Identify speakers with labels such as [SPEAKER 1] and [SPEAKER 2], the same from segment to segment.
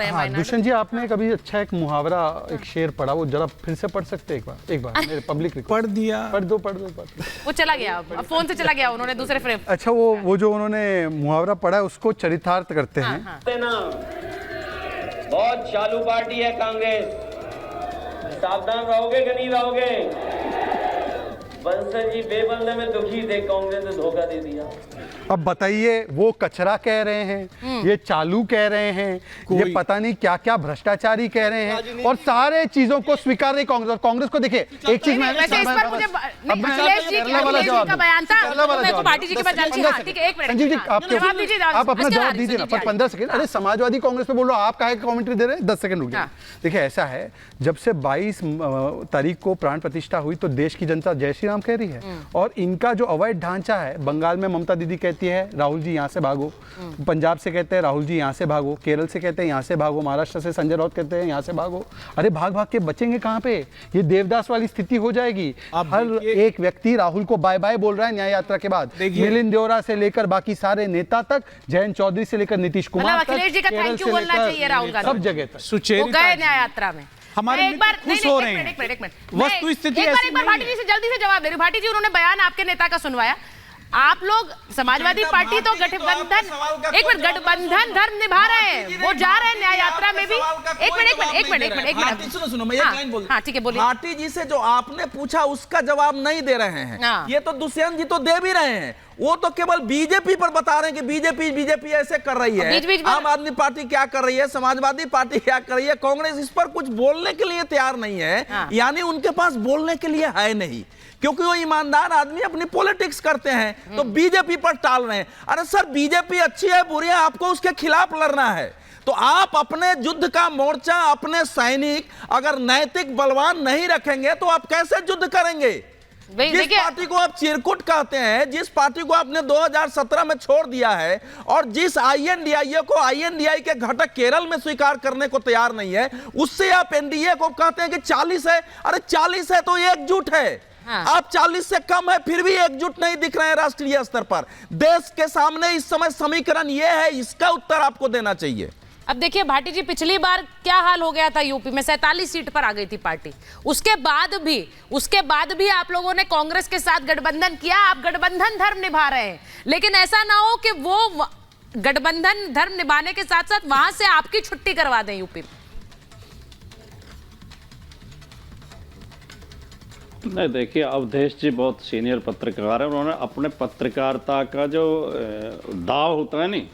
[SPEAKER 1] रहे हैं
[SPEAKER 2] हाँ,
[SPEAKER 1] वायनाड।
[SPEAKER 2] दुष्यंत जी, आपने कभी अच्छा एक मुहावरा, एक शेर पढ़ा, वो जरा फिर से पढ़ सकते हैं एक बार मेरे पब्लिक
[SPEAKER 3] पढ़ दिया।
[SPEAKER 2] पढ़ दो।
[SPEAKER 1] वो चला गया, अब फोन से चला गया, उन्होंने दूसरे फ्रेम।
[SPEAKER 2] अच्छा, वो जो उन्होंने मुहावरा पढ़ा है उसको चरितार्थ करते हैं।
[SPEAKER 1] हाँ।
[SPEAKER 4] बहुत चालू पार्टी है कांग्रेस, सावधान रहोगे कि नहीं रहोगे? बंसल जी बेबंदे में दुखी थे, कांग्रेस ने धोखा दे दिया।
[SPEAKER 2] अब बताइए, वो कचरा कह रहे हैं, ये चालू कह रहे हैं, ये पता नहीं क्या क्या भ्रष्टाचारी कह रहे हैं, और सारे चीजों को स्वीकार नहीं कांग्रेस। कांग्रेस को देखिए, एक चीज
[SPEAKER 1] वैसे इस पर मुझे अखिलेश जी का बयान था, मेरे को पार्टी जी के पास जाना चाहिए। ठीक है, एक मिनट
[SPEAKER 2] संजीव जी,
[SPEAKER 1] जवाब दीजिए,
[SPEAKER 2] आप अपना जवाब दीजिए ना, पर 15 सेकंड। अरे समाजवादी कांग्रेस पे बोल रहा हूं, आप काहे कमेंट्री दे रहे हैं? 10 सेकंड रुकिए। देखिए, ऐसा है, जब से 22 तारीख को प्राण प्रतिष्ठा हुई तो देश की जनता जय श्री राम कह रही है, और इनका जो अवैध ढांचा है, बंगाल में ममता दीदी कहती है राहुल जी यहाँ से भागो, पंजाब से कहते हैं राहुल जी यहाँ से भागो, केरल से कहते हैं यहाँ से भागो, महाराष्ट्र से संजय राउत कहते हैं यहाँ से भागो। अरे भाग भाग के बचेंगे कहाँ पे? ये देवदास वाली स्थिति हो जाएगी। हर एक व्यक्ति राहुल को बाय बाय बोल रहा है न्याय यात्रा के बाद। मिलिंद देवरा से लेकर बाकी सारे नेता तक, जयंत चौधरी से लेकर नीतीश कुमार तक,
[SPEAKER 1] अखिलेश जी का थैंक यू बोलना चाहिए राहुल गांधी,
[SPEAKER 2] सब जगह तक
[SPEAKER 1] वो गए न्याय यात्रा में।
[SPEAKER 3] हमारे
[SPEAKER 1] एक बार
[SPEAKER 3] खुश हो रहे हैं।
[SPEAKER 1] एक मिनट,
[SPEAKER 3] वस्तु स्थिति
[SPEAKER 1] एक
[SPEAKER 3] ऐसी
[SPEAKER 1] बार भाटी जी से जल्दी से जवाब दे रही हूं। भाटी जी, उन्होंने बयान आपके नेता का सुनवाया, आप लोग समाजवादी पार्टी तो गठबंधन, एक मिनट, गठबंधन धर्म निभा रहे हैं, वो जा रहे हैं न्याय यात्रा में भी। एक मिनट,
[SPEAKER 5] सुनो, मैं एक लाइन बोल।
[SPEAKER 1] हाँ ठीक है, बोलिए।
[SPEAKER 5] भाटी जी से जो आपने पूछा उसका जवाब नहीं दे रहे हैं।
[SPEAKER 1] हाँ।
[SPEAKER 5] ये तो दुष्यंत जी तो दे भी रहे हैं, वो तो केवल बीजेपी पर बता रहे हैं कि बीजेपी ऐसे कर रही है,
[SPEAKER 1] बीच में
[SPEAKER 5] आम आदमी पार्टी क्या कर रही है, समाजवादी पार्टी क्या कर रही है, कांग्रेस इस पर कुछ बोलने के लिए तैयार नहीं है।
[SPEAKER 1] हाँ।
[SPEAKER 5] यानी उनके पास बोलने के लिए है नहीं, क्योंकि वो ईमानदार आदमी अपनी पॉलिटिक्स करते हैं, तो बीजेपी पर टाल रहे हैं। अरे सर, बीजेपी अच्छी है बुरी है, आपको उसके खिलाफ लड़ना है, तो आप अपने युद्ध का मोर्चा, अपने सैनिक अगर नैतिक बलवान नहीं रखेंगे तो आप कैसे युद्ध करेंगे? जिस पार्टी को आप चिरकुट कहते हैं, जिस पार्टी को आपने 2017 में छोड़ दिया है, और जिस आईएनडीआई को आईएनडीआई के घटक केरल में स्वीकार करने को तैयार नहीं है, उससे आप एनडीए को कहते हैं कि 40 है। अरे 40 है तो एकजुट है। हाँ। आप 40 से कम है फिर भी एकजुट नहीं दिख रहे हैं राष्ट्रीय स्तर पर। देश के सामने इस समय समीकरण यह है, इसका उत्तर आपको देना चाहिए।
[SPEAKER 1] अब देखिए भाटी जी, पिछली बार क्या हाल हो गया था यूपी में, 47 सीट पर आ गई थी पार्टी, उसके बाद भी आप लोगों ने कांग्रेस के साथ गठबंधन किया। आप गठबंधन धर्म निभा रहे हैं, लेकिन ऐसा ना हो कि वो गठबंधन धर्म निभाने के साथ साथ वहां से आपकी छुट्टी करवा दें यूपी में।
[SPEAKER 6] नहीं, देखिए, अवधेश जी बहुत सीनियर पत्रकार है, उन्होंने अपने पत्रकारिता का जो दाव होता है नहीं,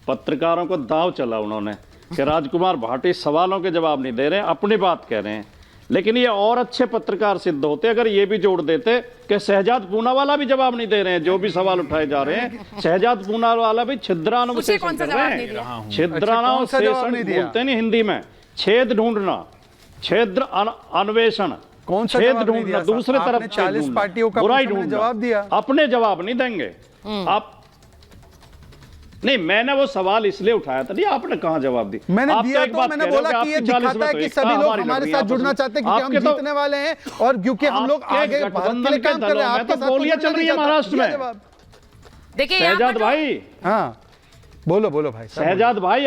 [SPEAKER 6] पत्रकारों को दाव चला उन्होंने कि राजकुमार भाटी सवालों के जवाब नहीं दे रहे हैं, अपनी बात कह रहे हैं। लेकिन ये और अच्छे पत्रकार सिद्ध होते अगर ये भी जोड़ देते कि शहजाद पूनावाला भी जवाब नहीं दे रहे हैं, जो भी सवाल उठाए जा रहे हैं, शहजाद पूनावाला भी छिद्रानुविश्लेषण कर रहे हैं। छिद्रानुविश्लेषण बोलते नहीं हिंदी में, छेद ढूंढना, छेद अन्वेषण,
[SPEAKER 2] कौन सा
[SPEAKER 6] छेद ढूंढना, दूसरे तरफ
[SPEAKER 2] 40 पार्टियों का
[SPEAKER 6] बुराई ढूंढना,
[SPEAKER 2] जवाब दिया,
[SPEAKER 6] अपने जवाब नहीं देंगे आप। नहीं, मैंने वो सवाल इसलिए उठाया था, नहीं आपने कहां जवाब दी?
[SPEAKER 2] मैंने दिया तो मैंने बोला कि ये दिखाता है कि सभी लोग हमारे साथ जुड़ना चाहते हैं, क्योंकि हम जीतने वाले हैं और क्योंकि हम लोग आगे भारत के लिए काम कर रहे हैं। आपके साथ
[SPEAKER 6] गोलियां चल रही है महाराष्ट्र में।
[SPEAKER 1] देखिए
[SPEAKER 6] शहजाद भाई,
[SPEAKER 2] हाँ बोलो भाई।
[SPEAKER 6] शहजाद भाई,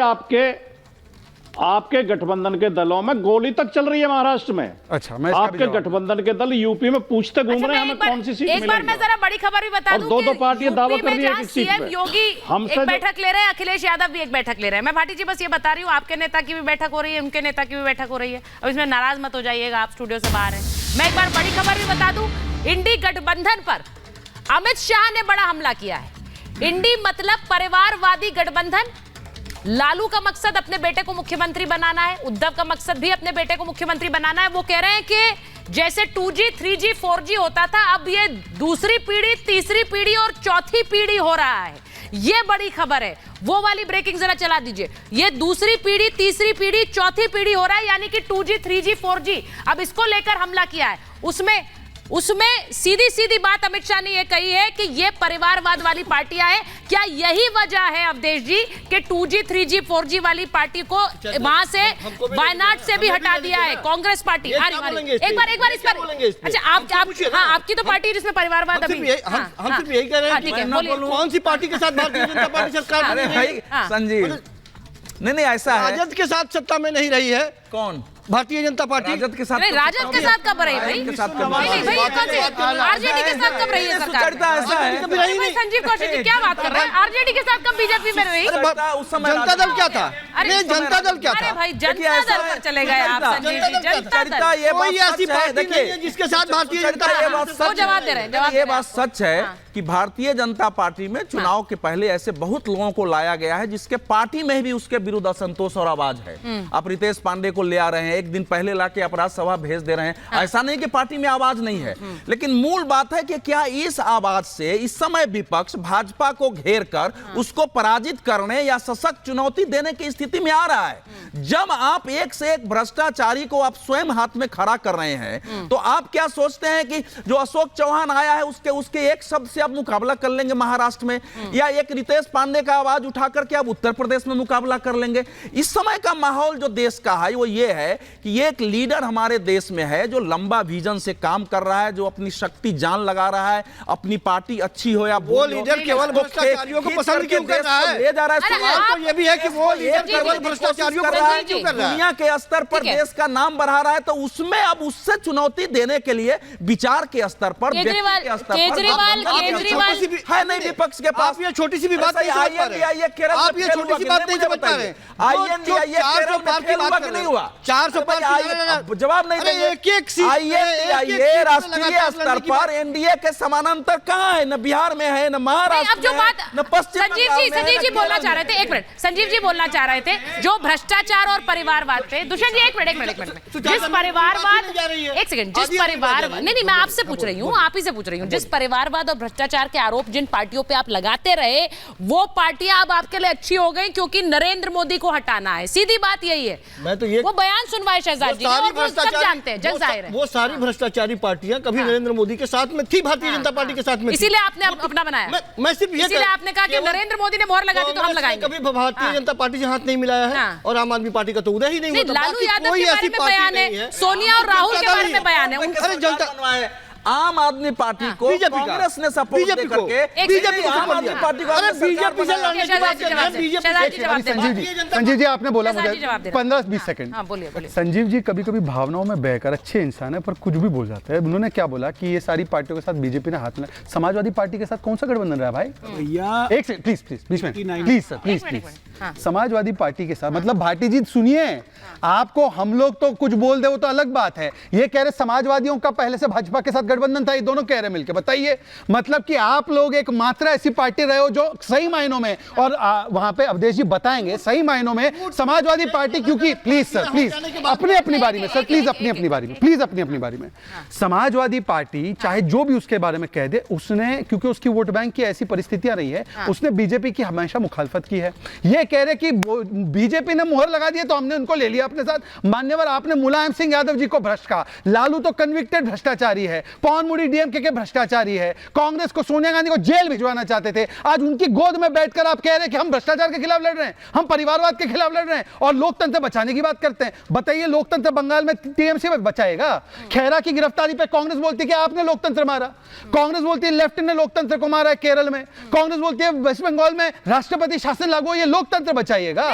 [SPEAKER 6] आपके गठबंधन के दलों में गोली तक चल रही है महाराष्ट्र में।
[SPEAKER 2] अच्छा, मैं
[SPEAKER 6] आपके गठबंधन के दल यूपी में पूछते घूम रहे हैं हमें कौन सी सीट मिलेगी।
[SPEAKER 1] एक बार मैं जरा बड़ी खबर भी बता दूं,
[SPEAKER 6] दो पार्टियां दावा कर रही है कि
[SPEAKER 1] सीएम योगी एक बैठक ले रहे हैं, अखिलेश यादव भी एक बैठक ले रहे हैं। मैं भाटी जी बस ये बता रही हूँ, आपके नेता की भी बैठक हो रही है, उनके नेता की भी बैठक हो रही है। अब इसमें नाराज मत हो जाइएगा, आप स्टूडियो से बाहर हैं। मैं एक बार बड़ी खबर भी बता दूं, इंडी गठबंधन पर अमित शाह ने बड़ा हमला किया है। इंडी मतलब परिवारवादी गठबंधन। लालू का मकसद अपने बेटे को मुख्यमंत्री बनाना है, उद्धव का मकसद भी अपने बेटे को मुख्यमंत्री बनाना है। वो कह रहे हैं कि जैसे 2G, 3G, 4G होता था, अब ये दूसरी पीढ़ी, तीसरी पीढ़ी और चौथी पीढ़ी हो रहा है। ये बड़ी खबर है, वो वाली ब्रेकिंग जरा चला दीजिए। ये दूसरी पीढ़ी, तीसरी पीढ़ी, चौथी पीढ़ी हो रहा है, यानी कि 2G, 3G, 4G। अब इसको लेकर हमला किया है। उसमें सीधी सीधी बात अमित शाह ने यह कही है कि ये परिवारवाद वाली पार्टियां हैं। क्या यही वजह है अवधेश जी कि 2G, 3G, 4G वाली पार्टी को वहां से वायनाड से भी हटा दिया है कांग्रेस पार्टी? एक बार इस पर, अच्छा आपकी तो पार्टी जिसमें परिवारवाद अभी,
[SPEAKER 5] हम सिर्फ यही कह रहे हैं,
[SPEAKER 1] कौन सी पार्टी के साथ भारतीय जनता पार्टी सरकार?
[SPEAKER 5] संजीव, नहीं ऐसा है।
[SPEAKER 3] राजद के साथ सत्ता में नहीं रही है
[SPEAKER 5] कौन?
[SPEAKER 3] भारतीय जनता पार्टी।
[SPEAKER 5] राजद के साथ
[SPEAKER 1] नहीं, राजद के साथ कब रही भाई?
[SPEAKER 5] के साथ कब
[SPEAKER 1] नहीं नहीं भाई, ये कौन सी आरजेडी के साथ कब रही है सरकार?
[SPEAKER 5] सुचरिता ऐसा है।
[SPEAKER 1] अरे भाई संजीव कौशिक जी क्या बात कर रहे हैं? आरजेडी के साथ कब बीजेपी में रही?
[SPEAKER 5] उस समय
[SPEAKER 3] जनता दल क्या था?
[SPEAKER 1] अरे
[SPEAKER 3] नहीं, जनता दल क्या
[SPEAKER 1] अरे
[SPEAKER 3] था?
[SPEAKER 1] भाई जनता दल पर चले गए आप संजीव जी, जनता
[SPEAKER 5] सुचरिता
[SPEAKER 1] दल।
[SPEAKER 5] ये बात
[SPEAKER 3] कोई ऐसी
[SPEAKER 5] सच है।
[SPEAKER 3] पार्टी नहीं है जिसके साथ भारतीय जनता
[SPEAKER 5] सुचरिता ये बात
[SPEAKER 1] वो
[SPEAKER 5] सच
[SPEAKER 1] जवाब दे रहे हैं, जवाब
[SPEAKER 5] ये
[SPEAKER 1] दे
[SPEAKER 5] बात
[SPEAKER 1] रहे हैं।
[SPEAKER 5] सच है कि भारतीय जनता पार्टी में चुनाव के पहले ऐसे बहुत लोगों को लाया गया है जिसके पार्टी में भी उसके विरुद्ध असंतोष और आवाज है। आप रितेश पांडे को ले आ रहे हैं, एक दिन पहले लाके अपराध सभा भेज दे रहे हैं। ऐसा नहीं कि पार्टी में आवाज नहीं है, लेकिन मूल बात है कि क्या इस आवाज से इस समय विपक्ष भाजपा को घेर कर उसको पराजित करने या सशक्त चुनौती देने की स्थिति में आ रहा है। जब आप एक से एक भ्रष्टाचारी को आप स्वयं हाथ में खड़ा कर रहे हैं, तो आप क्या सोचते हैं कि जो अशोक चौहान आया है उसके एक शब्द से आप मुकाबला कर लेंगे महाराष्ट्र में, या एक रितेश पांडे का आवाज उठा करके आप उत्तर प्रदेश में मुकाबला कर लेंगे? इस समय का माहौल जो देश का है वो ये है कि ये एक लीडर हमारे देश में है जो लंबा विजन से काम कर रहा है, जो अपनी शक्ति जान लगा रहा है, अपनी पार्टी अच्छी हो या
[SPEAKER 3] वो लीडर केवल भ्रष्टाचारियों को पसंद क्यों कर रहा है?
[SPEAKER 5] ले जा रहा
[SPEAKER 1] अरे
[SPEAKER 5] है।
[SPEAKER 1] आप-
[SPEAKER 3] तो ये भी है कि वो लीडर केवल भ्रष्टाचारियों को पसंद क्यों कर रहा है?
[SPEAKER 5] दुनिया के स्तर पर
[SPEAKER 1] ठीक है।
[SPEAKER 5] देश का नाम बढ़ा रहा है, तो उसमें अब उससे चुनौती देने के लिए विचार के स्तर पर,
[SPEAKER 1] केजरीवाल
[SPEAKER 5] व्यक्ति के स्तर पर
[SPEAKER 1] केजरीवाल
[SPEAKER 3] आप-
[SPEAKER 1] केजरीवाल
[SPEAKER 3] छोटी सी भी-
[SPEAKER 5] है नहीं विपक्ष के पास।
[SPEAKER 3] आप ये छोटी सी भी बात नहीं समझ पा रहे। आप ये छोटी सी बात नहीं समझ पा रहे।
[SPEAKER 5] नहीं हुआ
[SPEAKER 3] 400 पार
[SPEAKER 5] जवाब नहीं देंगे।
[SPEAKER 3] एक सीट
[SPEAKER 5] आइए राष्ट्रीय स्तर पर एनडीए के समानांतर कहाँ है? न बिहार में है, न
[SPEAKER 1] नहीं,
[SPEAKER 5] महाराष्ट्र
[SPEAKER 1] अब जो
[SPEAKER 5] में है,
[SPEAKER 1] बात
[SPEAKER 5] न पश्चिम
[SPEAKER 1] संजीव
[SPEAKER 5] बंगाल
[SPEAKER 1] जी
[SPEAKER 5] में है,
[SPEAKER 1] संजीव जी
[SPEAKER 5] न
[SPEAKER 1] बोलना
[SPEAKER 5] केरल
[SPEAKER 1] चाह
[SPEAKER 5] में
[SPEAKER 1] रहे थे, एक मिनट संजीव जी बोलना चाह रहे थे जो भ्रष्टाचार और परिवारवाद पे, दुष्यंत जी एक मिनट जिस परिवारवाद, एक सेकंड, जिस परिवार, नहीं मैं आपसे पूछ रही हूँ, आप ही से पूछ रही हूँ, जिस परिवारवाद और भ्रष्टाचार के आरोप जिन पार्टियों पे आप लगाते रहे, वो पार्टियां अब आपके लिए अच्छी हो गई क्योंकि नरेंद्र मोदी को हटाना है। सीधी बात यही है।
[SPEAKER 3] मैं तो ये
[SPEAKER 1] वो बयान सुनवाए शहजाद जी ने, और वो सब जानते हैं, जग जाहिर है।
[SPEAKER 3] वो सारी भ्रष्टाचारी पार्टियां कभी नरेंद्र मोदी के साथ में थी, भारतीय जनता पार्टी के साथ में थी।
[SPEAKER 1] इसीलिए आपने अपना बनाया।
[SPEAKER 3] मैं सिर्फ ये
[SPEAKER 1] इसीलिए आपने कहा कि नरेंद्र मोदी ने मोहर लगा दी तो हम लगाएंगे।
[SPEAKER 3] कभी भारतीय जनता पार्टी से हाथ नहीं मिलाया है और आम आदमी पार्टी का तो उदय ही नहीं हुआ।
[SPEAKER 1] लालू यादव के बारे में बयान है, सोनिया और राहुल के बारे में बयान है।
[SPEAKER 3] अरे जनता
[SPEAKER 5] आम आदमी पार्टी को कांग्रेस ने सपोर्ट दे करके
[SPEAKER 3] बीजेपी को
[SPEAKER 5] आम आदमी पार्टी को
[SPEAKER 3] अरे बीजेपी से लड़ने की बात कर रहे हैं।
[SPEAKER 2] संजीव जी आपने बोला
[SPEAKER 1] शहजाद जी
[SPEAKER 2] मुझे
[SPEAKER 1] जवाब दे रहे हैं।
[SPEAKER 2] 15-20 सेकंड।
[SPEAKER 1] हाँ, बोलिए, बोलिए।
[SPEAKER 2] संजीव जी कभी कभी भावनाओं में बहकर अच्छे इंसान है पर कुछ भी बोल जाते हैं। उन्होंने क्या बोला कि ये सारी पार्टियों के साथ बीजेपी ने हाथ मिलाया, समाजवादी पार्टी के साथ कौन सा गठबंधन रहा है भाई?
[SPEAKER 7] भैया
[SPEAKER 2] एक सेकंड प्लीज बीच में प्लीज सर प्लीज
[SPEAKER 1] एक मिनट, हाँ।
[SPEAKER 2] समाजवादी पार्टी के साथ मतलब भाटी जी सुनिए, आपको हम लोग तो कुछ बोल दे वो तो अलग बात है, ये कह रहे समाजवादियों का पहले से भाजपा के साथ गठबंधन था, ये दोनों कह रहे मिलकर। बताइए मतलब कि आप लोग एक मात्रा ऐसी पार्टी रहे हो जो सही मायनों में, और वहां पे अवधेश जी बताएंगे सही मायनों में समाजवादी पार्टी, क्योंकि प्लीज सर प्लीज अपनी अपनी बारी में, सर प्लीज अपनी अपनी बारी में, प्लीज अपनी अपनी बारी में। समाजवादी पार्टी चाहे जो भी उसके बारे में कह दे, उसने क्योंकि उसकी वोट बैंक की ऐसी परिस्थितियां रही है, उसने बीजेपी की हमेशा मुखालफत की है। ये कह रहे कि बीजेपी ने मोहर लगा दी तो हमने उनको ले लिया अपने साथ। मान्यवर आपने मुलायम सिंह यादव जी को भ्रष्ट कहा, लालू तो कन्विक्टेड भ्रष्टाचारी है, पवन मुड़ी डीएमके के भ्रष्टाचारी है, कांग्रेस को सोनिया गांधी को जेल भिजवाना चाहते थे, आज उनकी गोद में बैठकर आप कह रहे हैं कि हम भ्रष्टाचार के खिलाफ लड़ रहे हैं, हम परिवारवाद के खिलाफ लड़ रहे हैं और लोकतंत्र बचाने की बात करते हैं। बताइए लोकतंत्र बंगाल में टीएमसी में बचाएगा? खैरा की गिरफ्तारी पे कांग्रेस बोलती है कि आपने लोकतंत्र मारा, कांग्रेस बोलती है लेफ्ट ने लोकतंत्र को मारा है केरल में, कांग्रेस बोलती है वेस्ट बंगाल में राष्ट्रपति शासन लागू, ये लोकतंत्र बचाइएगा?